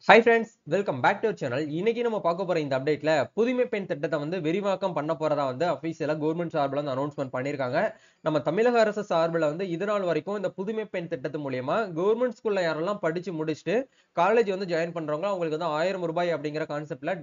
High friends, welcome back to our channel. இன்னைக்கு நம்ம பார்க்க போற இந்த அப்டேட்ல புதுமை பெண் திட்டத்தை வந்து விரிவாக்கம் பண்ண போறதா வந்து அபிஷியலா கவர்மெண்ட் சார்பில் வந்து அனௌன்ஸ்மெண்ட் பண்ணியிருக்காங்க. நம்ம தமிழக அரசு சார்பில் வந்து இது நாள் வரைக்கும் இந்த புதுமை பெண் திட்டத்து மூலியமா கவர்மெண்ட் ஸ்கூல்ல யாரெல்லாம் படிச்சு முடிச்சுட்டு காலேஜ் வந்து ஜாயின் பண்றாங்களோ அவங்களுக்கு வந்து ₹1000 அப்படிங்கிற கான்செப்ட்ல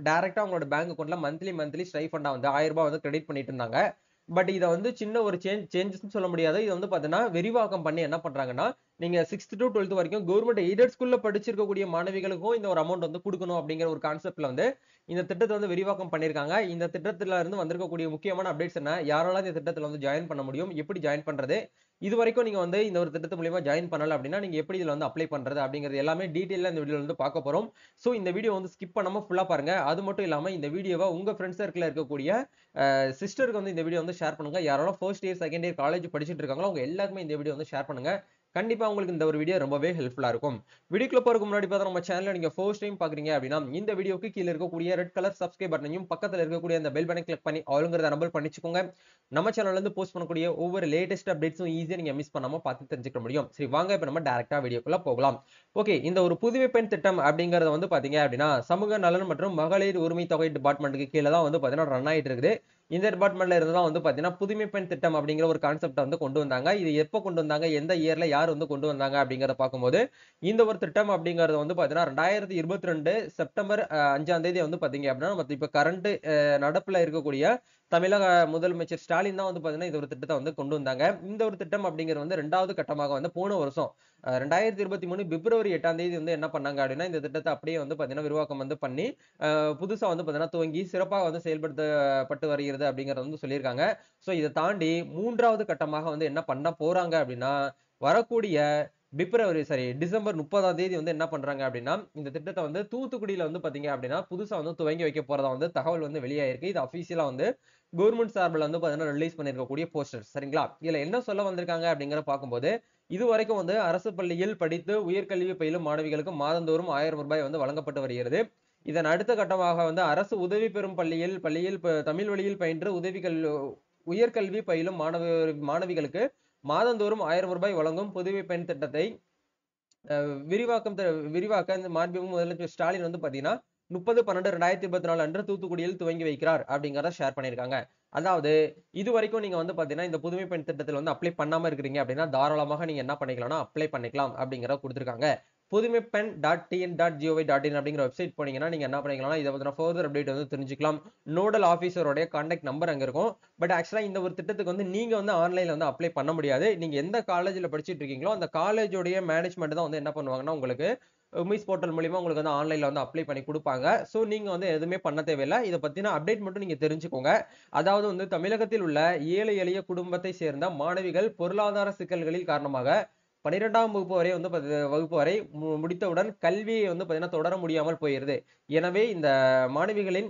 டைரக்டா அவங்களோட பேங்க் அக்கௌண்ட்ல மந்த்லி ஸ்ட்ரைஃபண்டா வந்து ₹1000 வந்து கிரெடிட் பண்ணிட்டு இருந்தாங்க. பட் இதை வந்து சின்ன ஒரு சேஞ்சஸ் சொல்ல முடியாது. இது வந்து பாத்தீங்கன்னா விரிவாக்கம் பண்ணி என்ன பண்றாங்கன்னா, நீங்க 6th to 12th வரைக்கும் கவர்மெண்ட் எய்டட் ஸ்கூல்ல படிச்சிருக்கக்கூடிய மாணவிகளுக்கும் இந்த ஒரு அமௌண்ட் வந்து கொடுக்கணும் அப்படிங்கிற ஒரு கான்செப்ட்ல வந்து இந்த திட்டத்தை வந்து விரிவாக்கம் பண்ணிருக்காங்க. இந்த திட்டத்துல இருந்து வந்திருக்கக்கூடிய முக்கியமான அப்டேட்ஸ் என்ன, யாரெல்லாம் இந்த திட்டத்துல வந்து ஜாயின் பண்ண முடியும், எப்படி ஜாயின் பண்றது, இது வரைக்கும் நீங்க வந்து இந்த ஒரு திட்டத்து மூலியமா ஜாயின் பண்ணல அப்படின்னா நீங்க எப்படி இதுல வந்து அப்ளை பண்றது அப்படிங்கிறது எல்லாமே டீடைலா இந்த வீடியோல வந்து பார்க்க போறோம். சோ இந்த வீடியோ வந்து ஸ்கிப் பண்ணாம ஃபுல்லா பாருங்க. அது மட்டும் இல்லாம இந்த வீடியோவை உங்க ஃப்ரெண்ட்ஸ் சர்க்கிள்ல இருக்கக்கூடிய சிஸ்டருக்கு வந்து இந்த வீடியோ வந்து ஷேர் பண்ணுங்க. யாரெல்லாம் first year second year college படிச்சுட்டு இருக்காங்களோ அவங்க எல்லாருக்குமே இந்த வீடியோ வந்து ஷேர் பண்ணுங்க. கண்டிப்பா உங்களுக்கு இந்த ஒரு வீடியோ ரொம்பவே ஹெல்ப்ஃபுல்லா இருக்கும். வீடியோக்குள்ள போறதுக்கு முன்னாடி பார்த்தா நம்ம சேனலை நீங்க ஃபர்ஸ்ட் டைம் பாக்குறீங்க அப்படின்னா இந்த வீடியோக்கு கீழ இருக்கக்கூடிய ரெட் கலர் சப்ஸ்கிரைப் பட்டனையும் பக்கத்துல இருக்கக்கூடிய அந்த பெல் பட்டனை கிளிக் பண்ணி ஆளுங்கிறத எனபிள் பண்ணிச்சுக்கோங்க. நம்ம சேனல்ல இருந்து போஸ்ட் பண்ணக்கூடிய ஒவ்வொரு லேட்டஸ்ட் அப்டேட்ஸும் ஈஸியா நீங்க மிஸ் பண்ணாம பார்த்து தெரிஞ்சுக்க முடியும். சரி வாங்க இப்ப நம்ம டைரக்டா வீடியோக்குள்ள போகலாம். ஓகே, இந்த ஒரு புதுமை பெண் திட்டம் அப்படிங்கறது வந்து பாத்தீங்க அப்படின்னா சமூக நலன் மற்றும் மகளிர் உரிமை தொகை டிபார்ட்மெண்ட்டுக்கு கீழே தான் வந்து பாத்தீங்கன்னா ரன் ஆயிட்டு இருக்குது. இந்த டிபார்ட்மெண்ட்ல இருந்து தான் வந்து பாத்தீங்கன்னா புதுமை பெண் திட்டம் அப்படிங்கிற ஒரு கான்செப்ட் வந்து கொண்டு வந்தாங்க. இது எப்ப கொண்டு வந்தாங்க, எந்த இயர்ல யார் வந்து கொண்டு வந்தாங்க அப்படிங்கறத பார்க்கும்போது இந்த ஒரு திட்டம் அப்படிங்கிறது வந்து பாத்தீங்கன்னா 2022 செப்டம்பர் 5ஆம் தேதி வந்து பாத்தீங்க அப்படின்னா நம்ம இப்ப கரண்ட் நடப்புல இருக்கக்கூடிய தமிழக முதலமைச்சர் ஸ்டாலின் தான் வந்து பாத்தீங்கன்னா இந்த ஒரு திட்டத்தை வந்து கொண்டு வந்தாங்க. இந்த ஒரு திட்டம் அப்படிங்கிறது வந்து 2வது கட்டமாக வந்து போன வருஷம் 2023 பிப்ரவரி 8ஆம் தேதி வந்து என்ன பண்ணாங்க அப்படின்னா இந்த திட்டத்தை அப்படியே வந்து பாத்தீங்கன்னா விரிவாக்கம் வந்து பண்ணி புதுசா வந்து பாத்தீங்கன்னா துவங்கி சிறப்பாக வந்து செயல்படுத்தப்பட்டு வருகிறது அப்படிங்கறத வந்து சொல்லியிருக்காங்க. சோ இதை தாண்டி 3வது கட்டமாக வந்து என்ன பண்ண போறாங்க அப்படின்னா வரக்கூடிய டிசம்பர் 30ஆம் தேதி வந்து என்ன பண்றாங்க அப்படின்னா இந்த திட்டத்தை வந்து தூத்துக்குடியில வந்து பாத்தீங்க அப்படின்னா புதுசா வந்து துவங்கி வைக்க போறதா வந்து தகவல் வந்து வெளியாயிருக்கு. இது அபிஷியலா வந்து கவர்மெண்ட் சார்பில் வந்து பாத்தீங்கன்னா ரிலீஸ் பண்ணிருக்கக்கூடிய போஸ்டர். சரிங்களா, இதுல என்ன சொல்ல வந்திருக்காங்க அப்படிங்கிற பார்க்கும்போது இது வரைக்கும் வந்து அரசு பள்ளியில் படித்து உயர்கல்வி பயிலும் மாணவிகளுக்கு மாதந்தோறும் ₹1000 வந்து வழங்கப்பட்டு வருகிறது. இதன் அடுத்த கட்டமாக வந்து அரசு உதவி பெறும் பள்ளியில் தமிழ் வழியில் பயின்று உயர்கல்வி பயிலும் மாணவிகளுக்கு மாதந்தோறும் ₹1000 வழங்கும் புதுமை பெண் திட்டத்தை விரிவாக்க இந்த மாண்புமிகு முதலமைச்சர் ஸ்டாலின் வந்து பாத்தீங்கன்னா 30/12/2024 அன்று தூத்துக்குடியில் துவங்கி வைக்கிறார் அப்படிங்கறத ஷேர் பண்ணிருக்காங்க. அதாவது இது வரைக்கும் நீங்க வந்து பாத்தீங்கன்னா இந்த புதுமை பெண் திட்டத்தில் வந்து அப்ளை பண்ணாம இருக்கிறீங்க அப்படின்னா தாராளமாக நீங்க என்ன பண்ணிக்கலாம்னா அப்ளை பண்ணிக்கலாம் அப்படிங்கறத கொடுத்திருக்காங்க. புதுமைப்பெண்.tn.gov.in அப்படிங்கிற வெப்சைட் போனீங்கன்னா நீங்க என்ன பண்ணிக்கலாம்னா இதை பத்தின ஃபர்தர் அப்டேட் வந்து தெரிஞ்சுக்கலாம். நோடல் ஆபீசருடைய கான்டாக்ட் நம்பர் அங்க இருக்கும். பட் ஆக்சுவலா இந்த ஒரு திட்டத்துக்கு வந்து நீங்க வந்து ஆன்லைன்ல வந்து அப்ளை பண்ண முடியாது. நீங்க எந்த காலேஜ்ல படிச்சிட்டு இருக்கீங்களோ அந்த காலேஜோடைய மேனேஜ்மெண்ட் தான் வந்து என்ன பண்ணுவாங்கன்னா உங்களுக்கு உமிஸ் போர்ட்டல் மூலியமா உங்களுக்கு வந்து ஆன்லைன்ல வந்து அப்ளை பண்ணி கொடுப்பாங்க. சோ நீங்க வந்து எதுவுமே பண்ண தேவையில்லை. இதை பத்தின அப்டேட் மட்டும் நீங்க தெரிஞ்சுக்கோங்க. அதாவது வந்து தமிழகத்தில் உள்ள ஏழை எளிய குடும்பத்தை சேர்ந்த மாணவிகள் பொருளாதார சிக்கல்களில் காரணமாக 12ஆம் வகுப்பு வரை வந்து வகுப்பு வரை முடித்தவுடன் கல்வியை வந்து பாத்தீங்கன்னா தொடர முடியாமல் போயிருது. எனவே இந்த மாணவிகளின்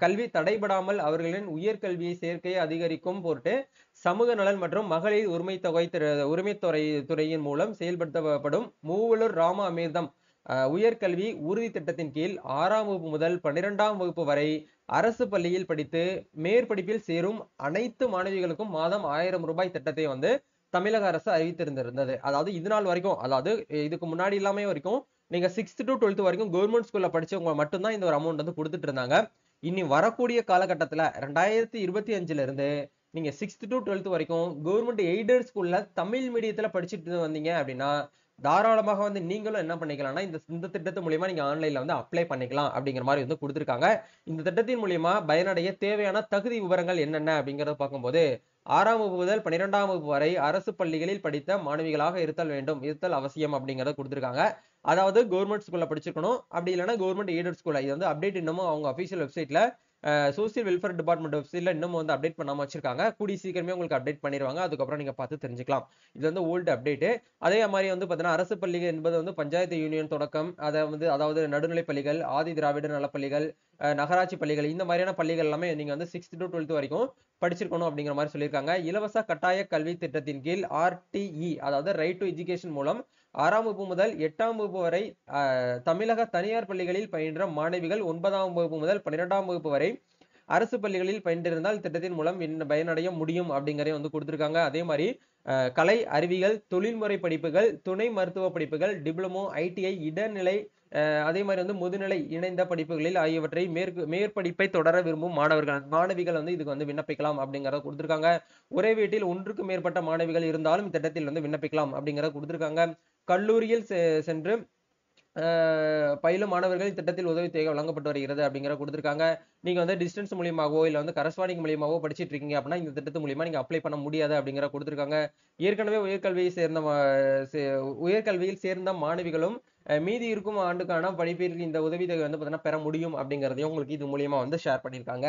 கல்வி தடைபடாமல் அவர்களின் உயர்கல்வியை சேர்க்கையை அதிகரிக்கும் பொருட்டு சமூக நலன் மற்றும் மகளிர் உரிமைத்துறையின் மூலம் செயல்படுத்தப்படும் மூவலூர் ராம அமிர்தம் உயர்கல்வி உறுதி திட்டத்தின் கீழ் 6ஆம் வகுப்பு முதல் 12ஆம் வகுப்பு வரை அரசு பள்ளியில் படித்து மேற்படிப்பில் சேரும் அனைத்து மாணவிகளுக்கும் மாதம் ₹1000 திட்டத்தை வந்து தமிழக அரசு அறிவித்திருந்தது. அதாவது இது நாள் வரைக்கும், அதாவது இதுக்கு முன்னாடி எல்லாமே வரைக்கும் நீங்க 6th to 12th வரைக்கும் கவர்மெண்ட் ஸ்கூல்ல படிச்சவங்க மட்டும்தான் இந்த ஒரு அமௌண்ட் வந்து கொடுத்துட்டு இருந்தாங்க. இனி வரக்கூடிய காலகட்டத்துல 2025ல இருந்து நீங்க 6th to 12th வரைக்கும் கவர்மெண்ட் எய்டட் ஸ்கூல்ல தமிழ் மீடியத்துல படிச்சுட்டு வந்தீங்க அப்படின்னா தாராளமாக வந்து நீங்களும் என்ன பண்ணிக்கலாம்னா இந்த திட்டத்து மூலியமா நீங்க ஆன்லைன்ல வந்து அப்ளை பண்ணிக்கலாம் அப்படிங்கிற மாதிரி வந்து கொடுத்திருக்காங்க. இந்த திட்டத்தின் மூலியமா பயனடைய தேவையான தகுதி விவரங்கள் என்னென்ன அப்படிங்கறத பார்க்கும்போது 6ஆம் வகுப்பு முதல் 12ஆம் வகுப்பு வரை அரசு பள்ளிகளில் படித்த மாணவிகளாக இருத்தல் அவசியம் அப்படிங்கறத கொடுத்திருக்காங்க. அதாவது கவர்மெண்ட் ஸ்கூல்ல படிச்சிருக்கணும், அப்படி இல்லைன்னா கவர்மெண்ட் எய்டட் ஸ்கூல்ல. இது வந்து அப்டேட் இன்னமும் அவங்க அபிஷியல் வெப்சைட்ல சோசியல் வெல்ஃபேர் டிபார்ட்மெண்ட் வெப்சைட்ல இன்னும் வந்து அப்டேட் பண்ணாம வச்சிருக்காங்க. கூடிய சீக்கிரமே உங்களுக்கு அப்டேட் பண்ணிடுவாங்க. அதுக்கப்புறம் நீங்க பார்த்து தெரிஞ்சுக்கலாம். இது வந்து ஓல்டு அப்டேட். அதே மாதிரி வந்து பாத்தீங்கன்னா அரசு பள்ளிகள் என்பது வந்து பஞ்சாயத்து யூனியன் தொடக்கம் அதாவது நடுநிலை பள்ளிகள், ஆதி திராவிட நலப்பள்ளிகள், நகராட்சி பள்ளிகள், இந்த மாதிரியான பள்ளிகள் எல்லாமே நீங்க வந்து 6th to 12th வரைக்கும் படிச்சிருக்கணும் அப்படிங்கிற மாதிரி சொல்லியிருக்காங்க. இலவச கட்டாய கல்வி திட்டத்தின் கீழ் RTE அதாவது ரைட் டு எஜுகேஷன் மூலம் 6ஆம் வகுப்பு முதல் 8ஆம் வகுப்பு வரை தமிழக தனியார் பள்ளிகளில் பயின்ற மாணவிகள் 9ஆம் வகுப்பு முதல் 12ஆம் வகுப்பு வரை அரசு பள்ளிகளில் பயின்றிருந்தால் திட்டத்தின் மூலம் பயனடைய முடியும் அப்படிங்கறத வந்து கொடுத்திருக்காங்க. அதே மாதிரி கலை, அறிவியல், தொழில்முறை படிப்புகள், துணை மருத்துவ படிப்புகள், டிப்ளமோ, ஐடிஐ, இடைநிலை, அதே மாதிரி வந்து முதுநிலை இணைந்த படிப்புகளில் ஆகியவற்றை மேற்படிப்பை தொடர விரும்பும் மாணவிகள் வந்து இதுக்கு வந்து விண்ணப்பிக்கலாம் அப்படிங்கறத கொடுத்திருக்காங்க. ஒரே வீட்டில் ஒன்றுக்கு மேற்பட்ட மாணவிகள் இருந்தாலும் திட்டத்தில் வந்து விண்ணப்பிக்கலாம் அப்படிங்கறத கொடுத்திருக்காங்க. கல்லூரியில் சென்று பயிலும் மாணவர்கள் திட்டத்தில் உதவித்தொகை வழங்கப்பட்டு வருகிறது அப்படிங்கிற கொடுத்திருக்காங்க. நீங்க வந்து டிஸ்டன்ஸ் மூலியமாவோ இல்ல வந்து கரஸ்பாண்டிங் மூலியமாவோ படிச்சிட்டு இருக்கீங்க அப்படின்னா இந்த திட்டத்து மூலியமா நீங்க அப்ளை பண்ண முடியாது அப்படிங்கிற கொடுத்திருக்காங்க. ஏற்கனவே உயர்கல்வியில் சேர்ந்த மாணவிகளும் மீதி இருக்கும் ஆண்டுக்கான படிப்பிற்கு இந்த உதவித்தொகை வந்து பாத்தீங்கன்னா பெற முடியும் அப்படிங்கறதையும் உங்களுக்கு இது மூலியமா வந்து ஷேர் பண்ணிருக்காங்க.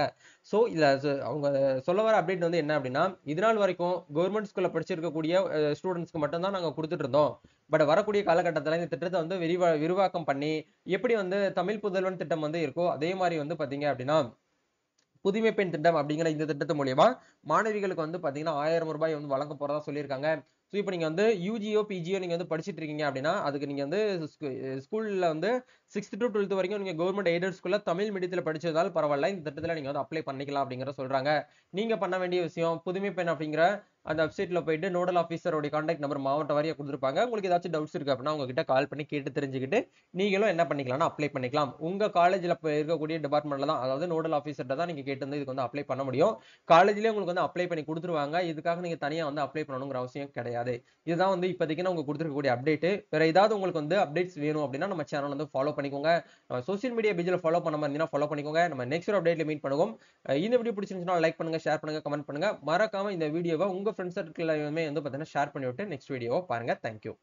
சோ இதுல அவங்க சொல்ல வர அப்டேட் வந்து என்ன அப்படின்னா, இது நாள் வரைக்கும் கவர்மெண்ட் ஸ்கூல்ல படிச்சிருக்கக்கூடிய ஸ்டூடெண்ட்ஸ்க்கு மட்டும் தான் நாங்க கொடுத்துட்டு இருந்தோம். பட் வரக்கூடிய காலகட்டத்துல இந்த திட்டத்தை வந்து விரிவாக்கம் பண்ணி எப்படி வந்து தமிழ் புதல்வன் திட்டம் வந்து இருக்கோ அதே மாதிரி வந்து பாத்தீங்க அப்படின்னா புதுமை பெண் திட்டம் அப்படிங்கிற இந்த திட்டத்து மூலியமா மாணவிகளுக்கு வந்து பாத்தீங்கன்னா 1000 ரூபாய் வந்து வழங்க போறதா சொல்லியிருக்காங்க. சோ இப்போ நீங்க வந்து யூஜியோ பிஜியோ நீங்க வந்து படிச்சிட்டு இருக்கீங்க அப்படின்னா அதுக்கு நீங்க வந்து ஸ்கூல்ல வந்து 6th to 12th வரைக்கும் நீங்க கவர்மெண்ட் எய்டட் ஸ்கூல்ல தமிழ் மீடியத்துல படிச்சதால் பரவாயில்ல இந்த திட்டத்துல நீங்க வந்து அப்ளை பண்ணிக்கலாம் அப்படிங்கிற சொல்றாங்க. நீங்க பண்ண வேண்டிய விஷயம் புதுமை பெண் அப்படிங்கிற அந்த வெப்சைட்ல போயிட்டு நோடல் ஆஃபீஸரோட கான்டாக்ட் நம்பர் மாவட்ட வாரியா கொடுத்துருப்பாங்க. உங்களுக்கு ஏதாச்சும் டவுட்ஸ் இருக்கு அப்படின்னா உங்ககிட்ட கால் பண்ணி கேட்டு தெரிஞ்சுக்கிட்டு நீங்களும் என்ன பண்ணிக்கலாம்னா அப்ளை பண்ணிக்கலாம். உங்க காலேஜ்ல இருக்கக்கூடிய டிபார்ட்மெண்ட்ல தான், அதாவது நோடல் ஆஃபீஸர்ட்ட தான் நீங்க கேட்டு வந்து இதுக்கு வந்து அப்ளை பண்ண முடியும். காலேஜ்லயே உங்களுக்கு வந்து அப்ளை பண்ணி கொடுத்துருவாங்க. இதுக்காக நீங்க தனியா வந்து அப்ளை பண்ணணுங்கிற அவசியம் கிடையாது. இதுதான் வந்து இப்போதைக்கு நான் உங்களுக்கு கொடுத்துருக்கக்கூடிய அப்டேட். வேற ஏதாவது உங்களுக்கு வந்து அப்டேட்ஸ் வேணும் அப்படின்னா நம்ம சேனல் வந்து ஃபாலோ பண்ணிக்கோங்க. சோசியல் மீடியா பேஜ்ல ஃபாலோ பண்ண மாதிரி இருந்தா ஃபாலோ பண்ணிக்கோங்க. நம்ம நெக்ஸ்ட் ஒரு அப்டேட்ல மீட் பண்ணுவோம். இந்த வீடியோ பிடிச்சிருந்துச்சுன்னா லைக் பண்ணுங்க, ஷேர் பண்ணுங்க, கமெண்ட் பண்ணுங்க. மறக்காம இந்த வீடியோவை உங்க ஃப்ரெண்ட்ஸ் சர்க்கிள்லயுமே வந்து பாத்தீங்கன்னா ஷேர் பண்ணி விட்டு நெக்ஸ்ட் வீடியோவை பாருங்க. தேங்க்யூ.